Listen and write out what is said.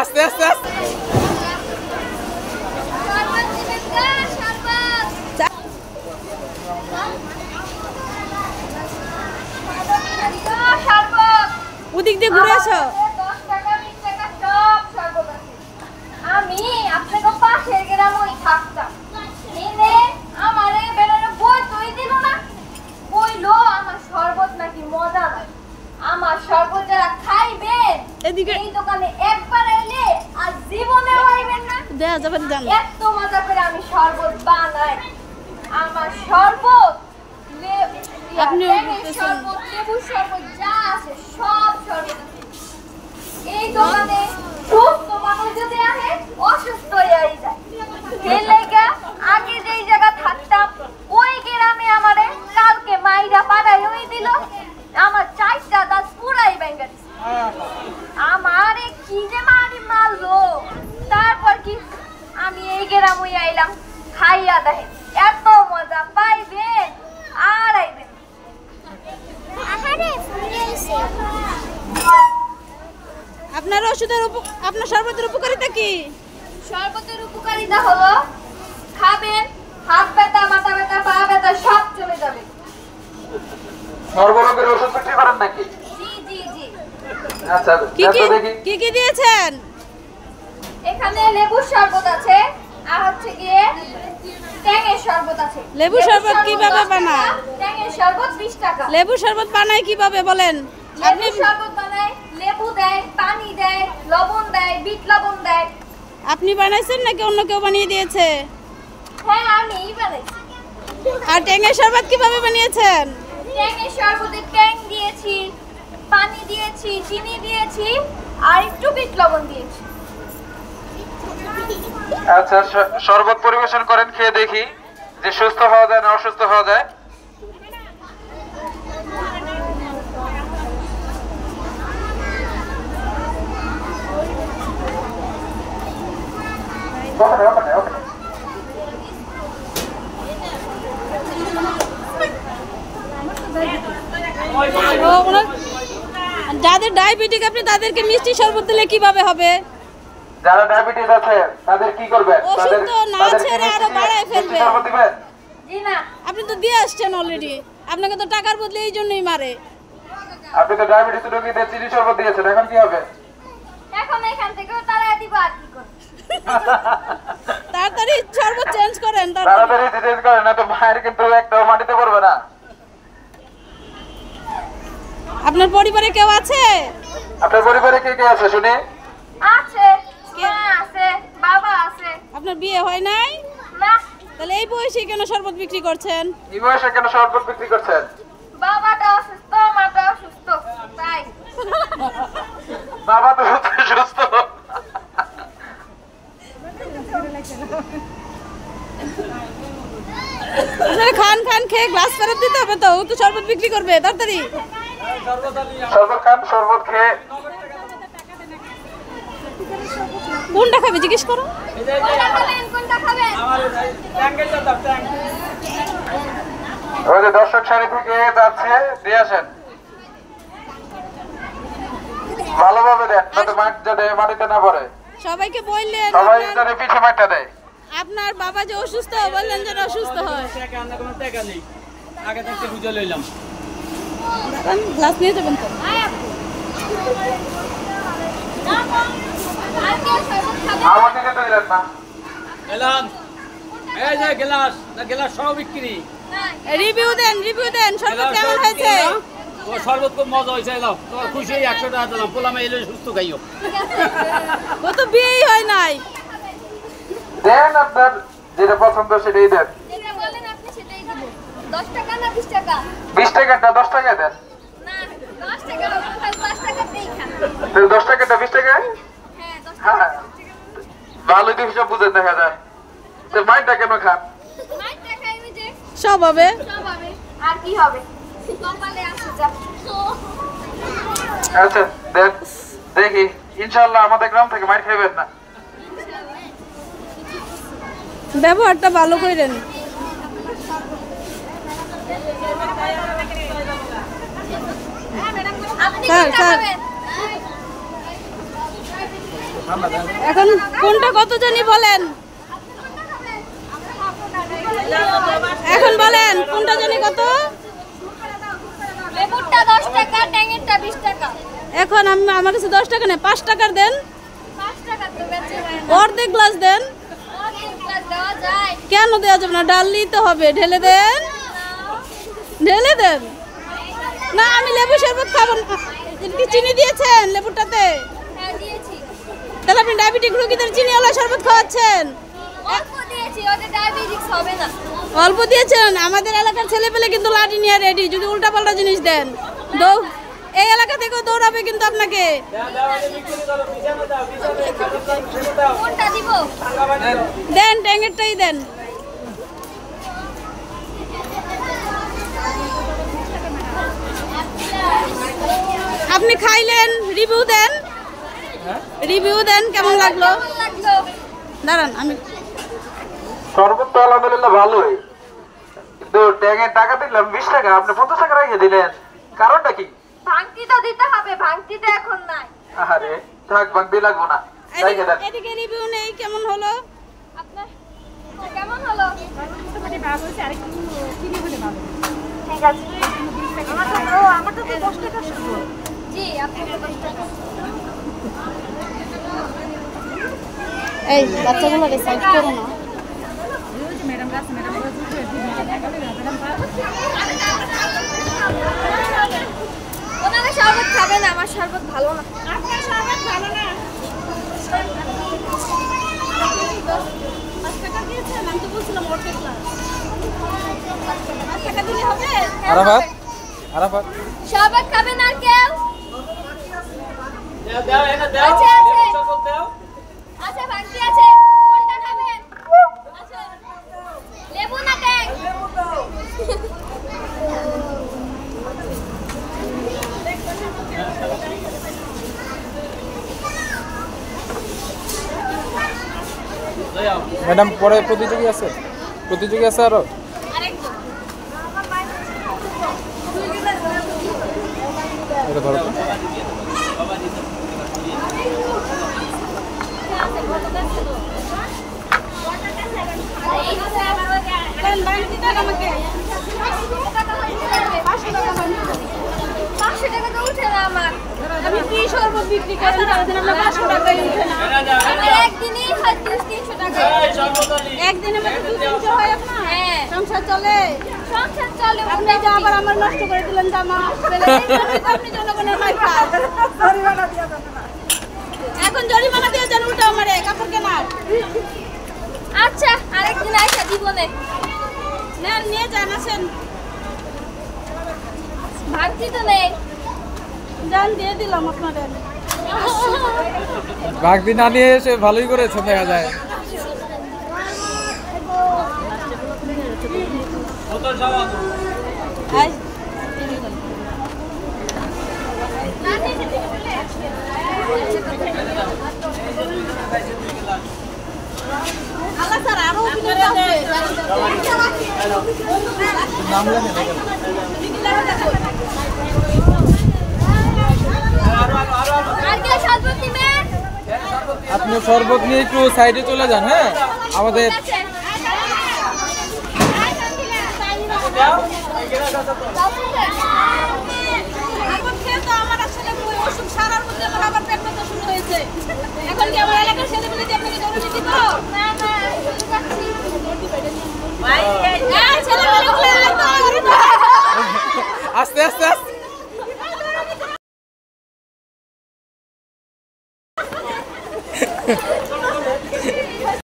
আস্তে আস্তে আস্তে ওদিক দিয়ে ঘুরে আসো। আমি আপনাকে পাশের গ্রামে থাকতাম, এনে আমারে বেরোনো বই তুই দিল না, বইলো আমার শরবত নাকি মজা লাগে। আমার শরবত যারা খাইবেন এই দোকানে একবার এলে আর জীবনে হইবেন না, দেয়া যাবে জান। এত মজা করে আমি শরবত বানাই। আমার শরবত আপনি শরবত, লেবুর শরবত যা আছে সব শরবত এই দোকানে। সুস্থ মানুষ যদি আসে অসুস্থ হয়ে যায়। এই লেগা আগে যেই জায়গা থাকতাম ওই গ্রামে আমারে কালকে মাইরা পাড়াই হয়ে দিল, আমার চারটা দাঁত পুরাই ভেঙে দিছে। আমারে কি যে মারি মারলো, তারপর কি আমি এই গ্রামে আইলাম, খাইয়া দেখেন এত মজা পাইবেন আর আইবেন। আপনার ওষুধের আপনার শরবতের উপকারিতা কি? শরবতের উপকারিতা হলো খাবেন, হাত ব্যথা, মাথা ব্যথা, পা ব্যথা সব চলে যাবে। সর্বরোগের ওষুধ বিক্রি করেন নাকি? জি জি জি। আচ্ছা, কি কি দিয়েছেন? এখানে লেবুর শরবত আছে আর হচ্ছে গিয়ে ট্যাঙের শরবত আছে। লেবু শরবত কিভাবে বানায়? ট্যাঙের শরবত 20 টাকা। লেবু শরবত বানায় কিভাবে বলেন? আপনি শরবত বানায়, লেবু দেয়, পানি দেয়, লবণ দেয়, বিট লবণ দেয়। আপনি বানাইছেন নাকি অন্য কেউ বানিয়ে দিয়েছে? হ্যাঁ আমিই বানাইছি। আর ট্যাঙের শরবত কিভাবে বানিয়েছেন? ট্যাঙের শরবতে ট্যাং দিয়েছি, পানি দিয়েছি, চিনি দিয়েছি আর একটু বিট লবণ দিয়েছি। আচ্ছা, শরবত পরিবেশন করেন, খেয়ে দেখি যে সুস্থ হওয়া যায় না অসুস্থ হওয়া যায়। যাদের ডায়াবেটিক আপনি তাদেরকে মিষ্টি শরবত দিলে কিভাবে হবে? যারা ডায়াবেটিস আছে তাদের কি করবেন? ওষুধ তো না ছেড়ে আরো বাড়ায় ফেলবে। জি না, আপনি তো দিয়ে আসছেন অলরেডি, আপনাকে তো টাকার বদলে এই জন্যই মারে। আপনি তো ডায়াবেটিস রোগীদের চিনি শরবত দিয়েছেন, এখন কি হবে? এখন এখান থেকে তারা দিব আর কি করবে? তাড়াতাড়ি শরবত চেঞ্জ করেন, তাড়াতাড়ি চেঞ্জ করেন, না তো মায়ের কিন্তু একটা মাটিতে পড়বে না। আপনার পরিবারে কেউ আছে? আপনার পরিবারে কে কে আছে শুনি? আছে, মা আছে, বাবা আছে। আপনার বিয়ে হয় নাই? না। তাহলে এই বয়সে কেন শরবত বিক্রি করছেন? এই বয়সে কেন শরবত বিক্রি করছেন? বাবাটা অসুস্থ, মাটা অসুস্থ, তাই। বাবা তো সুস্থ। খান খান খেয়ে গ্লাস ফেরত দিতে হবে তো, ও তো শরবত বিক্রি করবে তাড়াতাড়ি। শরবত খান, শরবত খেয়ে কোনটা খাবে জিজ্ঞেস করো। কোনটা খাবেন? ওই যে দর্শক সারি থেকে যাচ্ছে, দিয়ে আসেন ভালোভাবে দেন, যাতে যাতে মাটিতে না পড়ে। সবাইকে বললেন সবাই যাতে পিঠে মাঠটা দেয়। আপনার বাবা যে অসুস্থ, বললেন যেন অসুস্থ হয়। আগে থাকতে বুঝে লইলাম। গ্লাস নিয়ে যাবেন তো? আমার দিকে তো দিলেন না। এলাম, এই যে গ্লাস, না গ্লাস সব বিক্রি। রিভিউ দেন শরবত কেমন হয়েছে? ও শরবত খুব মজা হয়েছে। এলাম, তোমার খুশি হয়ে 100 টাকা দিলাম। পোলামে এলে সুস্থ খাইও। ও তো বিয়েই হয় নাই। দেন আপনার যেটা পছন্দ সেটাই দেন। যেটা বলেন আপনি সেটাই দিব। 10 টাকা না 20 টাকা? 20 টাকাটা 10 টাকা দেন। না, 10 টাকা না, 5 টাকাতেই খান। 10 টাকাটা 20 টাকা? হ্যাঁ 10 টাকা। হ্যাঁ, ভালোই তো হিসাব বুঝে দেখা যায়। তো মাইটা কেন খান? মাইটা খাইবে যে সব হবে। সব হবে, আর কি হবে? কপালে আছে যা। আচ্ছা দেন, দেখি ইনশাআল্লাহ আমাদের গ্রাম থেকে মাইর খাইবেন না। ব্যবহারটা ভালো করেন। আপনি কোনটা খাবেন? এখন কোনটা কত জানি বলেন, এখন বলেন কোনটা জানি কত। লেবুরটা 10 টাকা, ট্যাঙেরটা 20 টাকা। এখন আমার কাছে 10 টাকা নেই, 5 টাকার দেন। 5 টাকা তো বেচে হয় না। অর্ধেক গ্লাস দেন। অর্ধেক গ্লাস দেওয়া যায়? কেন দেওয়া যাবে না? ডাল নিতে হবে, ঢেলে দেন, ঢেলে দেন। না আমি লেবু শরবত খাবো না। কি চিনি দিয়েছেন লেবুটাতে? হ্যাঁ দিয়েছি। তাহলে আপনি ডায়াবেটিক রোগীদের চিনিওয়ালা শরবত খাওয়াচ্ছেন। অল্প দিয়েছি, ওদের ডায়াবেটিস হবে না। অল্প দিয়েছেন। আমাদের এলাকার ছেলেপেলে কিন্তু লাঠি নিয়ে রেডি, যদি উল্টাপাল্টা জিনিস দেন এই এলাকা থেকেও দৌড়াবে কিন্তু আপনাকে। কোনটা দিব? দেন, ট্যাঙ্গেরটাই দেন। আপনি খাইলেন, রিভিউ দেন, রিভিউ দেন কেমন লাগলো। কেমন লাগলো? দাঁড়ান আমি শরবত তো আলহামদুলিল্লাহ ভালোই, কিন্তু ট্যাঙের টাকা দিলাম 20 টাকা, আপনি 50 টাকা রেখে দিলেন, কারণটা কি? ভাঙতি তো দিতে হবে, ভাঙতি তো এখন নাই। আরে থাক, ভাঙবি লাগবো না, রেখে দেন। এদিকে রিভিউ নেই, কেমন হলো? আপনার কেমন হলো? ঠিক আছে। আমার তো 10 টাকা শুধু। জি, আপনাকে 10 টাকা। এই বাচ্চাগুলো রিসাইড করো না। ওনারা শরবত খাবে না, আমার শরবত ভালো না। আপনার শরবত ভালো না। 5 টাকা দিয়েছেন, আমি তো বলছিলাম অর্ধেক গ্লাস। 5 টাকা দিলে হবে? আরাফাত, আরাফাত শরবত খাবে না আর কেউ? দাও এনে দাও, আছে, আছে। লেবু শরবত দাও। আচ্ছা, ভাঙতি আছে। কোনটা খাবেন? আচ্ছা, লেবু না ট্যাং? দাও। ম্যাডাম পরে প্রতিযোগী আছে আরো? আরেকজন। এটা ধরো তো। দেন, বাড়িতে দেন আমাকে। 500 টাকা বানিয়ে দেন। 500 টাকা তো উঠে না আমার। আমি কি শরবত বিক্রি করেন জানেন, আমরা 500 টাকা উঠে না। এনে দাও, এনে আমার দাও। একদিনেই হয় 300 টাকা। এই শরবত আলি। একদিনের মধ্যে 200 হয় আপনার? হ্যাঁ। সংসার চলে? সংসার চলে আপনি যে আবার আমার নষ্ট করে দিলেন জামা। আপনি জনগণের মাইর খান। এখন জরিমানা দিয়ে যান উল্টো আমারে কাপড় কেনার। আচ্ছা, আরেকদিন আইসা দিবনে। নেন, নিয়ে যান, আসেন। ভাঙতি তো নেই। যান, দিয়ে দিলাম আপনাদের। বাগদি না নিয়ে এসে ভালোই করেছে দেখা যায়। বোতল সাবান। আয়। আল্লাহ স্যার, আরো অভিনেতা আছে। নাম লেখেন আর কে শরবত দিবেন? আপনি শরবত নিয়ে একটু সাইডে চলে যান। হ্যাঁ, আমাদের এখন খেয়ে তো আমার আসলে ওষুধ সারার মধ্যে আমার আবার পেট ব্যথা শুরু হয়েছে। এখন কি আমার এলাকার ছেলেমেয়ে দিয়ে আপনাকে জরুরি দিব? না না, শুধু যাচ্ছি। এই ছেলেমেয়েগুলো আয় তো, আরে তো। আস্তে আস্তে আস্তে